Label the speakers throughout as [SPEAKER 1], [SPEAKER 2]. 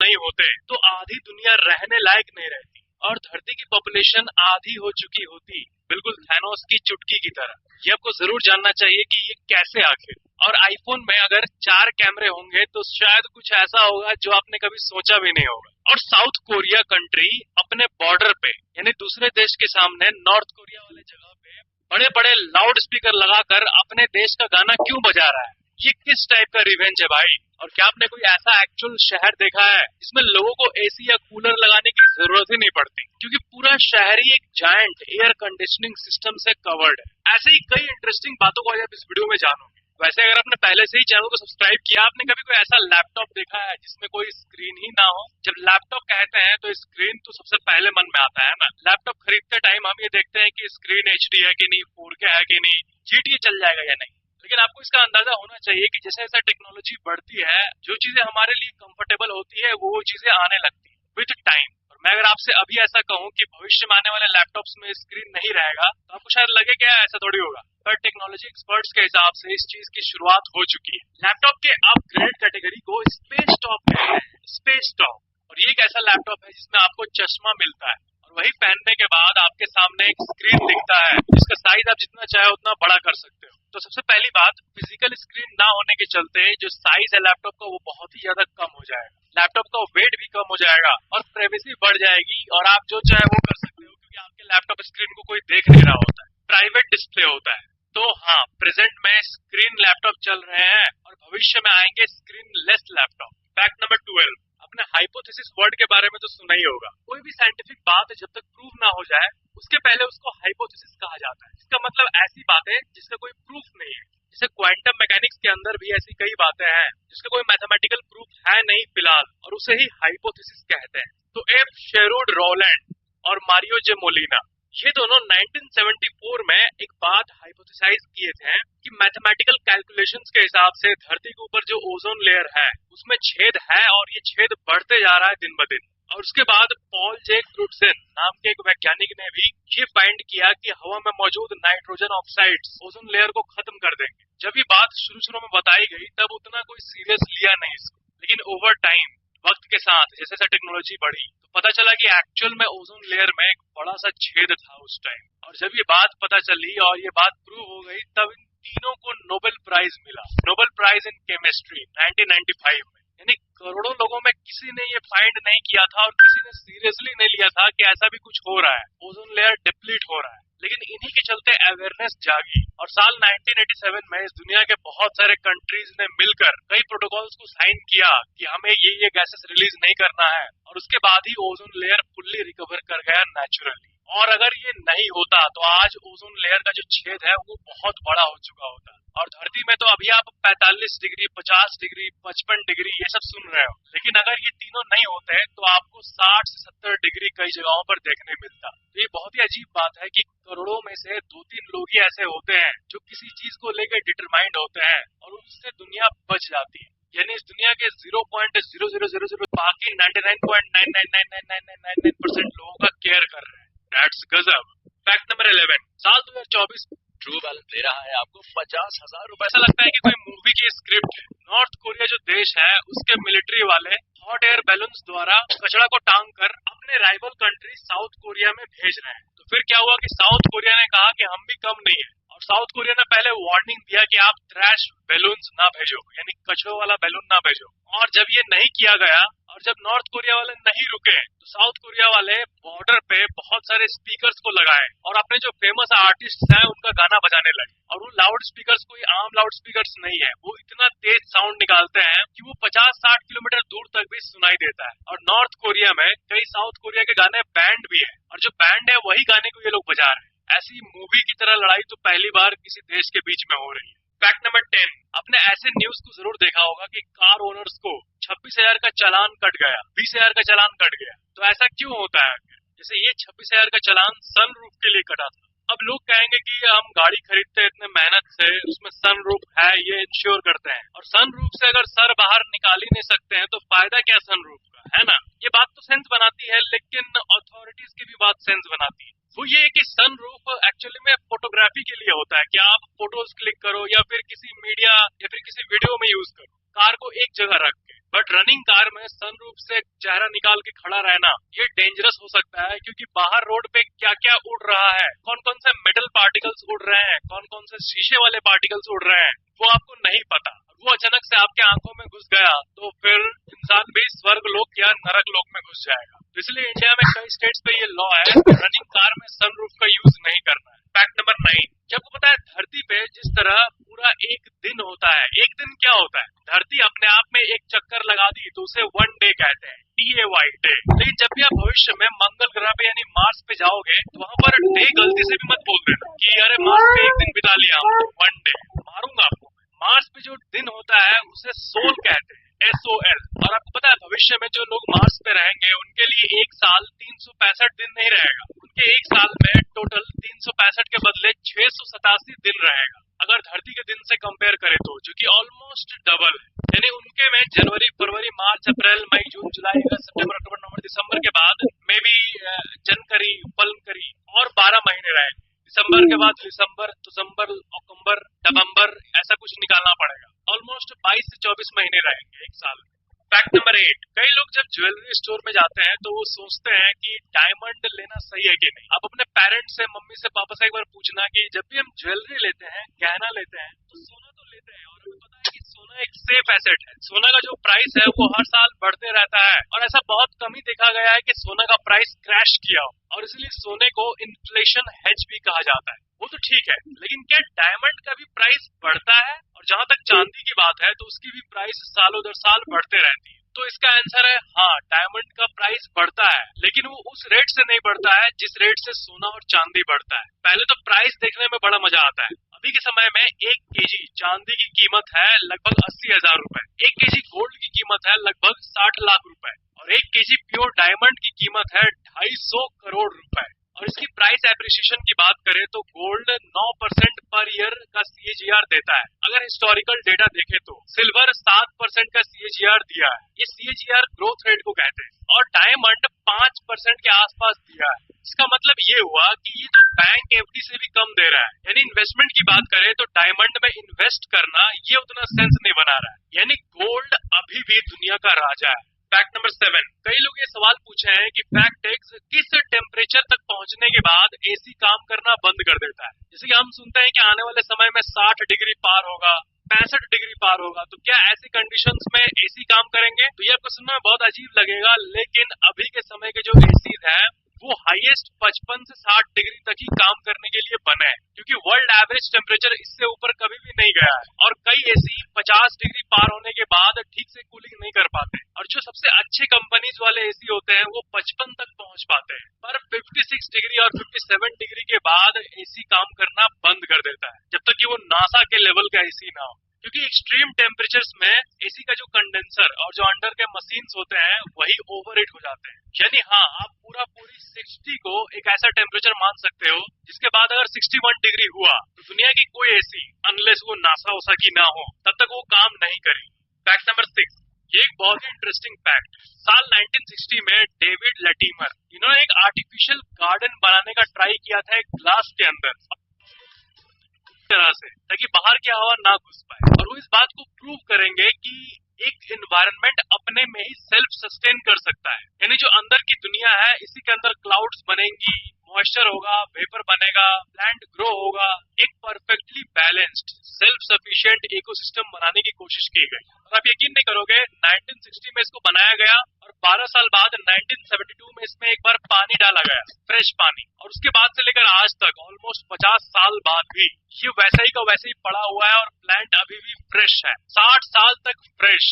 [SPEAKER 1] नहीं होते तो आधी दुनिया रहने लायक नहीं रहती और धरती की पॉपुलेशन आधी हो चुकी होती, बिल्कुल थैनोस की चुटकी की तरह। ये आपको जरूर जानना चाहिए कि ये कैसे आखिर। और आईफोन में अगर 4 कैमरे होंगे तो शायद कुछ ऐसा होगा जो आपने कभी सोचा भी नहीं होगा। और साउथ कोरिया कंट्री अपने बॉर्डर पे यानी दूसरे देश के सामने नॉर्थ कोरिया वाले जगह पे बड़े बड़े लाउड स्पीकर लगाकर अपने देश का गाना क्यों बजा रहा है? ये किस टाइप का रिवेंज है भाई? और क्या आपने कोई ऐसा एक्चुअल शहर देखा है जिसमें लोगों को एसी या कूलर लगाने की जरूरत ही नहीं पड़ती, क्योंकि पूरा शहर ही एक जायंट एयर कंडीशनिंग सिस्टम से कवर्ड है। ऐसे ही कई इंटरेस्टिंग बातों को आज आप इस वीडियो में जानोगे। वैसे अगर आपने पहले से ही चैनल को सब्सक्राइब किया, आपने कभी कोई ऐसा लैपटॉप देखा है जिसमें कोई स्क्रीन ही ना हो? जब लैपटॉप कहते हैं तो स्क्रीन तो सबसे पहले मन में आता है ना। लैपटॉप खरीदते टाइम हम ये देखते हैं कि स्क्रीन HD है कि नहीं, 4K है कि नहीं, GTA चल जाएगा या नहीं। लेकिन आपको इसका अंदाजा होना चाहिए कि जैसे जैसे टेक्नोलॉजी बढ़ती है, जो चीजें हमारे लिए कंफर्टेबल होती है वो चीजें आने लगती है विद टाइम। और मैं अगर आपसे अभी ऐसा कहूं कि भविष्य में आने वाले लैपटॉप्स में स्क्रीन नहीं रहेगा तो आपको शायद लगे क्या ऐसा थोड़ी होगा, पर टेक्नोलॉजी एक्सपर्ट्स के हिसाब से इस चीज की शुरुआत हो चुकी है। लैपटॉप के अपग्रेड कैटेगरी को स्पेस टॉप कहते हैं, स्पेस टॉप। और ये एक ऐसा लैपटॉप है जिसमें आपको चश्मा मिलता है और वही पहनने के बाद आपके सामने एक स्क्रीन दिखता है जिसका साइज आप जितना चाहे उतना बड़ा कर सकते हो। तो सबसे पहली बात, फिजिकल स्क्रीन ना होने के चलते जो साइज है लैपटॉप का वो बहुत ही ज्यादा कम हो जाएगा, लैपटॉप का वेट भी कम हो जाएगा और प्राइवेसी बढ़ जाएगी और आप जो चाहे वो कर सकते हो क्योंकि आपके लैपटॉप स्क्रीन को कोई देख नहीं रहा होता है, प्राइवेट डिस्प्ले होता है। तो हाँ, प्रेजेंट में स्क्रीन लैपटॉप चल रहे हैं और भविष्य में आएंगे screen less laptop. Fact number 12, अपने हाइपोथेसिस वर्ड के बारे में तो सुना ही होगा। कोई भी साइंटिफिक बात जब तक प्रूव ना हो जाए उसके पहले उसको हाइपोथेसिस कहा जाता है। इसका मतलब ऐसी बातें जिसका कोई प्रूफ नहीं है। जैसे क्वांटम मैकेनिक्स के अंदर भी ऐसी कई बातें हैं जिसका कोई मैथमेटिकल प्रूफ है नहीं फिलहाल, और उसे ही हाइपोथेसिस कहते हैं। तो एफ शेरोड रोलैंड और मारियो जे मोलिना, ये दोनों 1974 में एक बात हाइपोथेसाइज किए थे कि मैथमेटिकल कैलकुलेशंस के हिसाब से धरती के ऊपर जो ओजोन लेयर है उसमें छेद है और ये छेद बढ़ते जा रहा है दिन ब दिन। और उसके बाद पॉल जे क्रुटसेन नाम के एक वैज्ञानिक ने भी ये फाइंड किया कि हवा में मौजूद नाइट्रोजन ऑक्साइड्स ओजोन लेयर को खत्म कर देंगे। जब ये बात शुरू में बताई गई तब उतना कोई सीरियस लिया नहीं इसको, लेकिन ओवर टाइम वक्त के साथ जैसे जैसे टेक्नोलॉजी बढ़ी तो पता चला कि एक्चुअल में ओजोन लेयर में एक बड़ा सा छेद था उस टाइम। और जब ये बात पता चली और ये बात प्रूव हो गई तब इन तीनों को नोबेल प्राइज मिला, नोबेल प्राइज इन केमिस्ट्री 1995 में। यानी करोड़ों लोगों में किसी ने ये फाइंड नहीं किया था और किसी ने सीरियसली नहीं लिया था कि ऐसा भी कुछ हो रहा है, ओजोन लेयर डिप्लीट हो रहा है। लेकिन इन्हीं के चलते अवेयरनेस जागी और साल 1987 में इस दुनिया के बहुत सारे कंट्रीज ने मिलकर कई प्रोटोकॉल्स को साइन किया कि हमें ये गैसेस रिलीज नहीं करना है, और उसके बाद ही ओजोन लेयर फुल्ली रिकवर कर गया नेचुरली। और अगर ये नहीं होता तो आज ओजोन लेयर का जो छेद है वो बहुत बड़ा हो चुका होता। और धरती में तो अभी आप 45 डिग्री, 50 डिग्री, 55 डिग्री ये सब सुन रहे हो, लेकिन अगर ये तीनों नहीं होते तो आपको 60 से 70 डिग्री कई जगहों पर देखने मिलता। तो ये बहुत ही अजीब बात है कि करोड़ों में से 2-3 लोग ही ऐसे होते हैं जो किसी चीज को लेकर डिटरमाइंड होते हैं और उससे दुनिया बच जाती है। यानी इस दुनिया के 0.0000 बाकी 99.999999% लोगों का केयर कर रहे हैं। That's गजब। फैक्ट नंबर 11, साल 2024 ट्रू बैलेंस दे रहा है आपको 50,000 रुपए। ऐसा लगता है कि कोई मूवी की स्क्रिप्ट है। नॉर्थ कोरिया जो देश है उसके मिलिट्री वाले हॉट एयर बैलून्स द्वारा कचरा को टांग कर अपने राइवल कंट्री साउथ कोरिया में भेज रहे हैं। तो फिर क्या हुआ कि साउथ कोरिया ने कहा कि हम भी कम नहीं है, और साउथ कोरिया ने पहले वार्निंग दिया कि आप ट्रैश बैलून्स ना भेजो, यानी कचरों वाला बैलून ना भेजो। और जब ये नहीं किया गया और जब नॉर्थ कोरिया वाले नहीं रुके तो साउथ कोरिया वाले बॉर्डर पे बहुत सारे स्पीकर्स को लगाए और अपने जो फेमस आर्टिस्ट हैं उनका गाना बजाने लगे। और वो लाउड स्पीकर्स कोई आम लाउड स्पीकर्स नहीं है, वो इतना तेज साउंड निकालते हैं कि वो 50-60 किलोमीटर दूर तक भी सुनाई देता है। और नॉर्थ कोरिया में कई साउथ कोरिया के गाने बैंड भी है और जो बैंड है वही गाने को ये लोग बजा रहे हैं। ऐसी मूवी की तरह लड़ाई तो पहली बार किसी देश के बीच में हो रही है। फैक्ट नंबर 10, आपने ऐसे न्यूज को जरूर देखा होगा कि कार ओनर्स को 26,000 का चालान कट गया, 20,000 का चालान कट गया। तो ऐसा क्यों होता है? जैसे ये 26,000 का चालान सनरूफ के लिए कटा था। अब लोग कहेंगे कि हम गाड़ी खरीदते हैं इतने मेहनत से, उसमें सनरूफ है ये इंश्योर करते हैं, और सनरूफ से अगर सर बाहर निकाल ही नहीं सकते हैं तो फायदा क्या सनरूफ का, है ना? ये बात तो सेंस बनाती है, लेकिन अथॉरिटीज की भी बात सेंस बनाती है। वो ये है कि सनरूफ एक्चुअली में फोटोग्राफी के लिए होता है कि आप फोटोज क्लिक करो या फिर किसी मीडिया या फिर किसी वीडियो में यूज करो कार को एक जगह रख के। बट बट रनिंग कार में सनरूफ से चेहरा निकाल के खड़ा रहना ये डेंजरस हो सकता है, क्योंकि बाहर रोड पे क्या क्या उड़ रहा है, कौन कौन से मेटल पार्टिकल्स उड़ रहे हैं, कौन कौन से शीशे वाले पार्टिकल्स उड़ रहे हैं, वो आपको नहीं पता। वो अचानक से आपके आंखों में घुस गया तो फिर इंसान भी स्वर्ग लोक या नरक लोक में घुस जाएगा। तो इसलिए इंडिया में कई स्टेट्स पे ये लॉ है कि रनिंग कार में सनरूफ का यूज नहीं करना है। फैक्ट नंबर 9, आपको पता है धरती पे जिस तरह पूरा एक दिन होता है, एक दिन क्या होता है, धरती अपने आप में एक चक्कर लगा दी तो उसे वन डे कहते हैं, DAY डे। लेकिन जब भी आप भविष्य में मंगल ग्रह पे यानी मार्स पे जाओगे तो वहाँ पर डे गलती से भी मत बोल देना कि अरे मार्स पे एक दिन बिता लिया, वन डे मारूंगा आपको। मार्स पे जो दिन होता है उसे सोल कहते हैं, SOL। और आपको पता है भविष्य में जो लोग मार्स पे रहेंगे उनके लिए एक साल 365 दिन नहीं रहेगा, उनके एक साल में टोटल 365 के बदले 687 दिन रहेगा, अगर धरती के दिन से कंपेयर करें तो, जो कि ऑलमोस्ट डबल है। यानी उनके में जनवरी, फरवरी, मार्च, अप्रैल, मई, जून, जुलाई, अगस्त, सितंबर, अक्टूबर, नवंबर, दिसंबर के बाद मे बी जनवरी, फरवरी और 12 महीने रहेंगे। दिसंबर के बाद दिसंबर, अक्टूबर, नवंबर, ऐसा कुछ निकालना पड़ेगा। ऑलमोस्ट 22 से 24 महीने रहेंगे एक साल। फैक्ट नंबर 8, कई लोग जब ज्वेलरी स्टोर में जाते हैं तो वो सोचते हैं कि डायमंड लेना सही है कि नहीं। आप अपने पेरेंट्स से, मम्मी से, पापा से एक बार पूछना कि जब भी हम ज्वेलरी लेते हैं, गहना लेते हैं, तो सोना तो लेते हैं, और हमें पता है कि सोना एक सेफ एसेट है। सोना का जो प्राइस है वो हर साल बढ़ते रहता है, और ऐसा बहुत कम ही देखा गया है कि सोना का प्राइस क्रैश किया हो, और इसलिए सोने को इन्फ्लेशन हेज भी कहा जाता है। वो तो ठीक है, लेकिन क्या डायमंड का भी प्राइस बढ़ता है? और जहाँ तक चांदी की बात है तो उसकी भी प्राइस सालों दर साल बढ़ते रहती है। तो इसका आंसर है हाँ, डायमंड का प्राइस बढ़ता है, लेकिन वो उस रेट से नहीं बढ़ता है जिस रेट से सोना और चांदी बढ़ता है। पहले तो प्राइस देखने में बड़ा मजा आता है। अभी के समय में 1 केजी चांदी की कीमत है लगभग 80,000 रुपए, 1 केजी गोल्ड की कीमत है लगभग 60 लाख रुपए, और 1 केजी प्योर डायमंड की कीमत है 250 करोड़ रुपए। और इसकी प्राइस एप्रिसिएशन की बात करें तो गोल्ड 9% पर ईयर का CAGR देता है। अगर हिस्टोरिकल डेटा देखें तो सिल्वर 7% का CAGR दिया है, ये CAGR ग्रोथ रेट को कहते हैं, और डायमंड 5% के आसपास दिया है। इसका मतलब ये हुआ कि ये तो बैंक FD से भी कम दे रहा है। यानी इन्वेस्टमेंट की बात करें तो डायमंड में इन्वेस्ट करना ये उतना सेंस नहीं बना रहा है, यानी गोल्ड अभी भी दुनिया का राजा है। फैक्ट नंबर 7, कई लोग ये सवाल पूछे हैं कि फैक्ट किस टेम्परेचर तक पहुंचने के बाद AC काम करना बंद कर देता है। जैसे कि हम सुनते हैं कि आने वाले समय में 60 डिग्री पार होगा, 65 डिग्री पार होगा, तो क्या ऐसी कंडीशंस में AC काम करेंगे? तो ये आपको सुनने में बहुत अजीब लगेगा, लेकिन अभी के समय के जो AC है वो हाईएस्ट 55 से 60 डिग्री तक ही काम करने के लिए बने हैं, क्योंकि वर्ल्ड एवरेज टेम्परेचर इससे ऊपर कभी भी नहीं गया है, और कई AC 50 डिग्री पार होने के बाद ठीक से कूलिंग नहीं कर पाते, और जो सबसे अच्छे कंपनीज वाले AC होते हैं वो 55 तक पहुंच पाते हैं, पर 56 डिग्री और 57 डिग्री के बाद AC काम करना बंद कर देता है, जब तक कि वो नासा के लेवल का AC ना हो। क्योंकि एक्सट्रीम टेम्परेचर्स में AC का जो कंडेंसर और जो अंडर के मशीन्स होते हैं वही ओवरहीट हो जाते हैं। यानी हाँ, आप पूरी 60 को एक ऐसा टेम्परेचर मान सकते हो जिसके बाद अगर 61 डिग्री हुआ तो दुनिया की कोई AC, अनलेस वो नासा ओसा की ना हो, तब तक वो काम नहीं करेगी। फैक्ट नंबर 6, ये एक बहुत ही इंटरेस्टिंग फैक्ट। साल 1960 में डेविड लैटिमर, इन्होंने एक आर्टिफिशियल गार्डन बनाने का ट्राई किया था एक ग्लास के अंदर तरह से, ताकि बाहर की हवा ना घुस पाए, और वो इस बात को प्रूव करेंगे कि एक एनवायरनमेंट अपने में ही सेल्फ सस्टेन कर सकता है। यानी जो अंदर की दुनिया है इसी के अंदर क्लाउड्स बनेंगी, मॉइस्चर होगा, वेपर बनेगा, प्लांट ग्रो होगा, एक perfectly balanced self sufficient ecosystem बनाने की कोशिश की गई। और आप यकीन नहीं करोगे, 1960 में इसको बनाया गया और 12 साल बाद 1972 में इसमें एक बार पानी डाला गया, फ्रेश पानी, और उसके बाद से लेकर आज तक ऑलमोस्ट 50 साल बाद भी ये वैसा ही का वैसे ही पड़ा हुआ है, और प्लांट अभी भी फ्रेश है, 60 साल तक फ्रेश।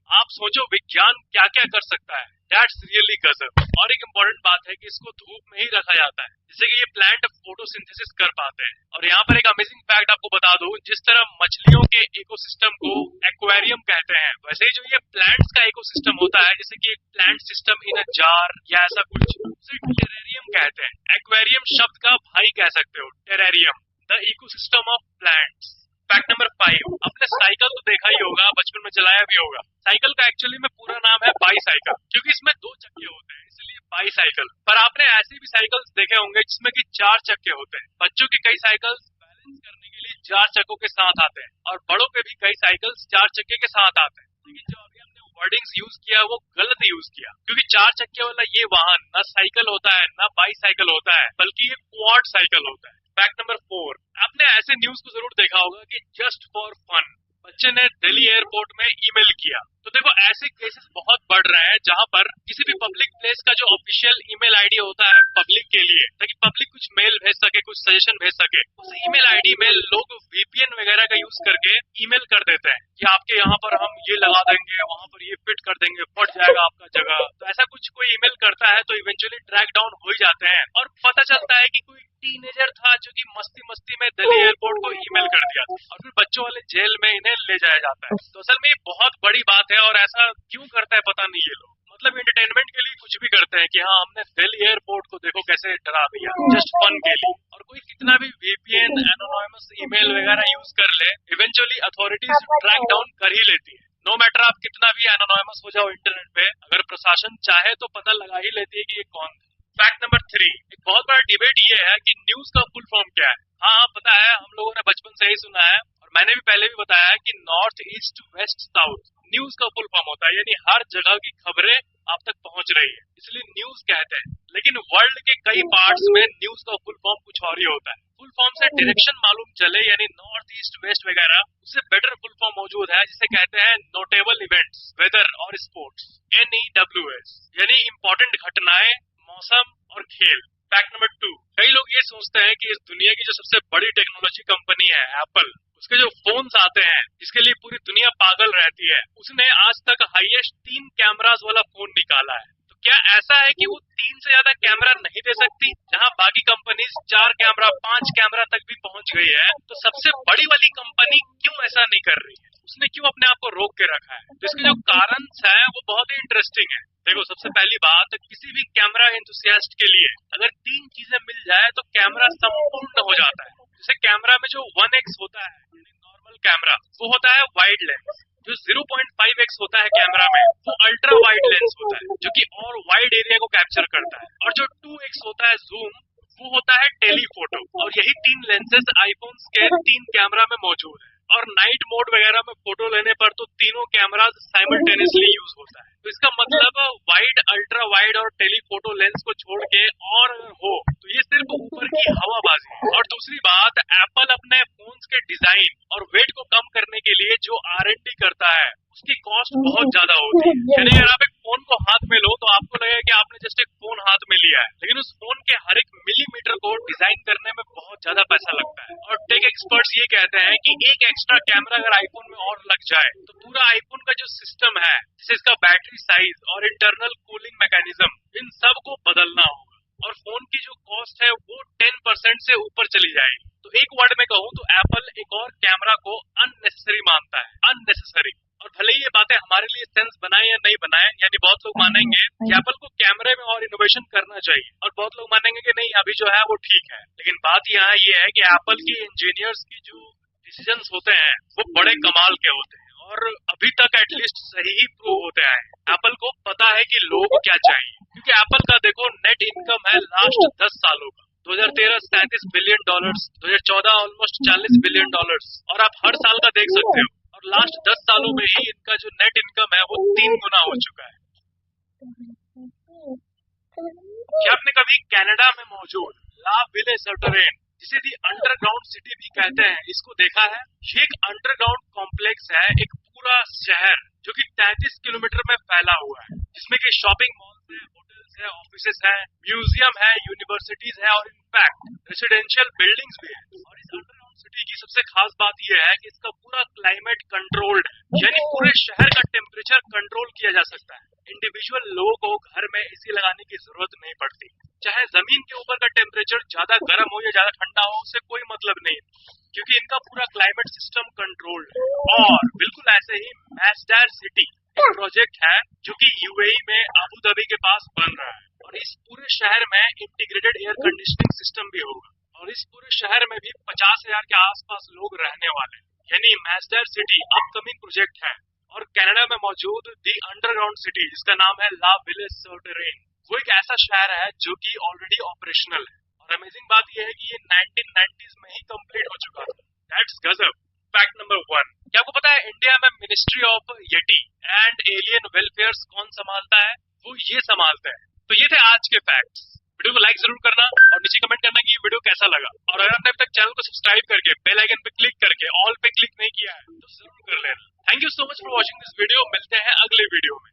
[SPEAKER 1] आप सोचो विज्ञान क्या क्या कर सकता है, दैट्स रियली गजब। और एक इम्पोर्टेंट बात है कि इसको धूप में ही रखा जाता है, जिससे कि ये प्लांट फोटोसिंथेसिस कर पाते हैं। और यहाँ पर एक अमेजिंग फैक्ट आपको बता दूं, जिस तरह मछलियों के इकोसिस्टम को एक्वेरियम कहते हैं, वैसे ही जो ये प्लांट्स का इकोसिस्टम होता है, जैसे कि एक plant system in a jar या ऐसा कुछ, उसे टेरेरियम कहते हैं। एक्वेरियम शब्द का भाई कह सकते हो, terrarium, the ecosystem of plants. Fact number 5, आपने साइकिल तो देखा ही होगा, बचपन में चलाया भी होगा। साइकिल का एक्चुअली में पूरा नाम है बाईसाइकिल, क्योंकि इसमें 2 चक्के होते हैं, इसलिए बाईसाइकिल। पर आपने ऐसे भी साइकिल्स देखे होंगे जिसमें कि 4 चक्के होते हैं। बच्चों की कई साइकिल्स बैलेंस करने के लिए 4 चक्कों के साथ आते हैं, और बड़ों के भी कई साइकिल्स 4 चक्के के साथ आते हैं। लेकिन जो अभी हमने वर्डिंग्स यूज किया वो गलत यूज किया, क्योंकि 4 चक्के वाला ये वाहन न साइकिल होता है न बाईसाइकिल होता है, बल्कि ये क्वाड साइकिल होता है। फैक्ट नंबर 4, आपने ऐसे न्यूज को जरूर देखा होगा कि जस्ट फॉर फन बच्चे ने दिल्ली एयरपोर्ट में ईमेल किया। तो देखो ऐसे केसेस बहुत बढ़ रहे हैं जहां पर किसी भी पब्लिक प्लेस का जो ऑफिशियल ईमेल आईडी होता है पब्लिक के लिए, ताकि पब्लिक कुछ मेल भेज सके, कुछ सजेशन भेज सके, उस ईमेल आईडी में लोग वीपीएन वगैरह का यूज करके ईमेल कर देते हैं कि आपके यहाँ पर हम ये लगा देंगे, वहां पर ये फिट कर देंगे, फट जाएगा आपका जगह। तो ऐसा कुछ कोई ईमेल करता है तो इवेंचुअली ट्रैक डाउन हो ही जाते हैं और पता चलता है कि कोई टीनेजर था जो कि मस्ती मस्ती में दिल्ली एयरपोर्ट को ईमेल कर दिया और फिर बच्चों वाले जेल में इन्हें ले जाया जाता है। तो असल में ये बहुत बड़ी बात है और ऐसा क्यों करता है पता नहीं ये लोग, मतलब एंटरटेनमेंट के लिए कुछ भी करते हैं कि हाँ हमने दिल्ली एयरपोर्ट को देखो कैसे डरा दिया, जस्ट फन के लिए। और कोई कितना भी वीपीएन एनोनिमस ईमेल वगैरह यूज कर ले, इवेंचुअली अथॉरिटीज ट्रैक डाउन कर ही लेती है। नो मैटर आप कितना भी एनोनिमस हो जाओ इंटरनेट पे, अगर प्रशासन चाहे तो पता लगा ही लेती है कि ये कौन है। फैक्ट नंबर 3, एक बहुत बड़ा डिबेट ये है कि न्यूज का फुल फॉर्म क्या है। हाँ पता है, हम लोगों ने बचपन से ही सुना है और मैंने भी पहले भी बताया है कि north east west south news का फुल फॉर्म होता है, यानी हर जगह की खबरें आप तक पहुंच रही है, इसलिए न्यूज कहते हैं। लेकिन वर्ल्ड के कई पार्ट्स में न्यूज का फुल फॉर्म कुछ और ही होता है। फुल फॉर्म से डायरेक्शन मालूम चले, यानी नॉर्थ ईस्ट वेस्ट वगैरह, उससे बेटर फुल फॉर्म मौजूद है जिसे कहते हैं नोटेबल इवेंट्स, वेदर और स्पोर्ट्स, NEWS, यानी इम्पोर्टेंट घटनाएं, मौसम और खेल। फैक्ट नंबर 2, कई लोग ये सोचते हैं कि इस दुनिया की जो सबसे बड़ी टेक्नोलॉजी कंपनी है एप्पल, उसके जो फोन्स आते हैं जिसके लिए पूरी दुनिया पागल रहती है, उसने आज तक हाईएस्ट 3 कैमरास वाला फोन निकाला है। तो क्या ऐसा है कि वो 3 से ज्यादा कैमरा नहीं दे सकती? जहां बाकी कंपनीज 4 कैमरा 5 कैमरा तक भी पहुंच गई है, तो सबसे बड़ी वाली कंपनी क्यों ऐसा नहीं कर रही है? उसने क्यों अपने आप को रोक के रखा है? तो इसके जो कारण है वो बहुत ही इंटरेस्टिंग है। देखो सबसे पहली बात, किसी भी कैमरा एंथुसियास्ट के लिए अगर 3 चीजें मिल जाए तो कैमरा संपूर्ण हो जाता है। जैसे कैमरा में जो 1x होता है नॉर्मल कैमरा, वो होता है वाइड लेंस। जो 0.5x होता है कैमरा में, वो अल्ट्रा वाइड लेंस होता है जो कि और वाइड एरिया को कैप्चर करता है। और जो 2x होता है जूम, वो होता है टेलीफोटो। और यही 3 लेंसेज आईफोन्स के 3 कैमरा में मौजूद है। और नाइट मोड वगैरह में फोटो लेने पर तो तीनों कैमराज साइमल्टेनियसली यूज होता है। तो इसका मतलब वाइड, अल्ट्रा वाइड और टेलीफोटो लेंस को छोड़ के और हो तो ये सिर्फ ऊपर की हवाबाजी है। और दूसरी बात, एप्पल अपने फोन्स के डिजाइन और वेट को कम करने के लिए जो R&D करता है उसकी कॉस्ट बहुत ज्यादा होती है। यानी अगर आप एक फोन को हाथ में लो तो आपको लगेगा कि आपने जस्ट एक फोन हाथ में लिया है, लेकिन उस फोन के हर एक मिलीमीटर को डिजाइन करने में बहुत ज्यादा पैसा लगता है। और टेक एक्सपर्ट्स ये कहते हैं कि एक एक्स्ट्रा कैमरा अगर आईफोन में और लग जाए तो पूरा आईफोन का जो सिस्टम है, जैसे इसका बैटरी साइज और इंटरनल कूलिंग मैकेनिज्म, इन सब को बदलना होगा और फोन की जो कॉस्ट है वो 10% से ऊपर चली जाएगी। तो एक वर्ड में कहूँ तो एप्पल एक और कैमरा को अननेसेसरी मानता है, अननेसेसरी। और भले ही ये बातें हमारे लिए सेंस बनाए या नहीं बनाए, यानी बहुत लोग मानेंगे कि एप्पल को कैमरे में और इनोवेशन करना चाहिए और बहुत लोग मानेंगे कि नहीं अभी जो है वो ठीक है। लेकिन बात यहाँ ये है कि एप्पल की इंजीनियर्स की जो डिसीजंस होते हैं वो बड़े कमाल के होते हैं और अभी तक एटलीस्ट सही ही प्रूव होते आए। एप्पल को पता है कि लोग क्या चाहिए, क्योंकि एप्पल का देखो नेट इनकम है लास्ट 10 सालों का, 2013 $37 बिलियन, 2014 ऑलमोस्ट $40 बिलियन, और आप हर साल का देख सकते हो। और लास्ट 10 सालों में ही इनका जो नेट इनकम है वो 3 गुना हो चुका है। क्या आपने कभी कनाडा में मौजूद ला विले सटरेन, जिसे दी अंडरग्राउंड सिटी भी कहते हैं, इसको देखा है? ये एक अंडरग्राउंड कॉम्प्लेक्स है, एक पूरा शहर जो कि 33 किलोमीटर में फैला हुआ है, जिसमें कि शॉपिंग मॉल्स है, होटल्स है, ऑफिसेस है, म्यूजियम है, यूनिवर्सिटीज है और इनफैक्ट रेसिडेंशियल बिल्डिंग्स भी है। और इस अंडरग्राउंड सिटी की सबसे खास बात यह है कि इसका पूरा क्लाइमेट कंट्रोल्ड है, यानी पूरे शहर का टेम्परेचर कंट्रोल किया जा सकता है। इंडिविजुअल लोगों को घर में एसी लगाने की जरूरत नहीं पड़ती, चाहे जमीन के ऊपर का टेम्परेचर ज्यादा गर्म हो या ज्यादा ठंडा हो, उससे कोई मतलब नहीं, क्योंकि इनका पूरा क्लाइमेट सिस्टम कंट्रोल्ड है। और बिल्कुल ऐसे ही मैस्डायर सिटी एक प्रोजेक्ट है जो कि यूएई में अबू धाबी के पास बन रहा है और इस पूरे शहर में इंटीग्रेटेड एयर कंडीशनिंग सिस्टम भी होगा और इस पूरे शहर में भी 50,000 के आसपास लोग रहने वाले, यानी मैस्डायर सिटी अपकमिंग प्रोजेक्ट है। और कनाडा में मौजूद दी अंडरग्राउंड सिटी, जिसका नाम है ला विले सटरेन, वो एक ऐसा शहर है जो कि ऑलरेडी ऑपरेशनल है। और अमेजिंग बात यह है कि ये 1990s में ही कंप्लीट हो चुका था। दैट्स गजब। फैक्ट नंबर 1, क्या आपको पता है इंडिया में ministry of Yeti and alien welfare कौन संभालता है? वो ये संभालते हैं। तो ये थे आज के फैक्ट्स। वीडियो को लाइक जरूर करना और नीचे कमेंट करना कि ये वीडियो कैसा लगा। और अगर आपने अभी तक चैनल को सब्सक्राइब करके बेल आइकन पे क्लिक करके ऑल पे क्लिक नहीं किया है तो जरूर कर लेना। Thank you so much for watching this video. मिलते हैं अगले वीडियो में।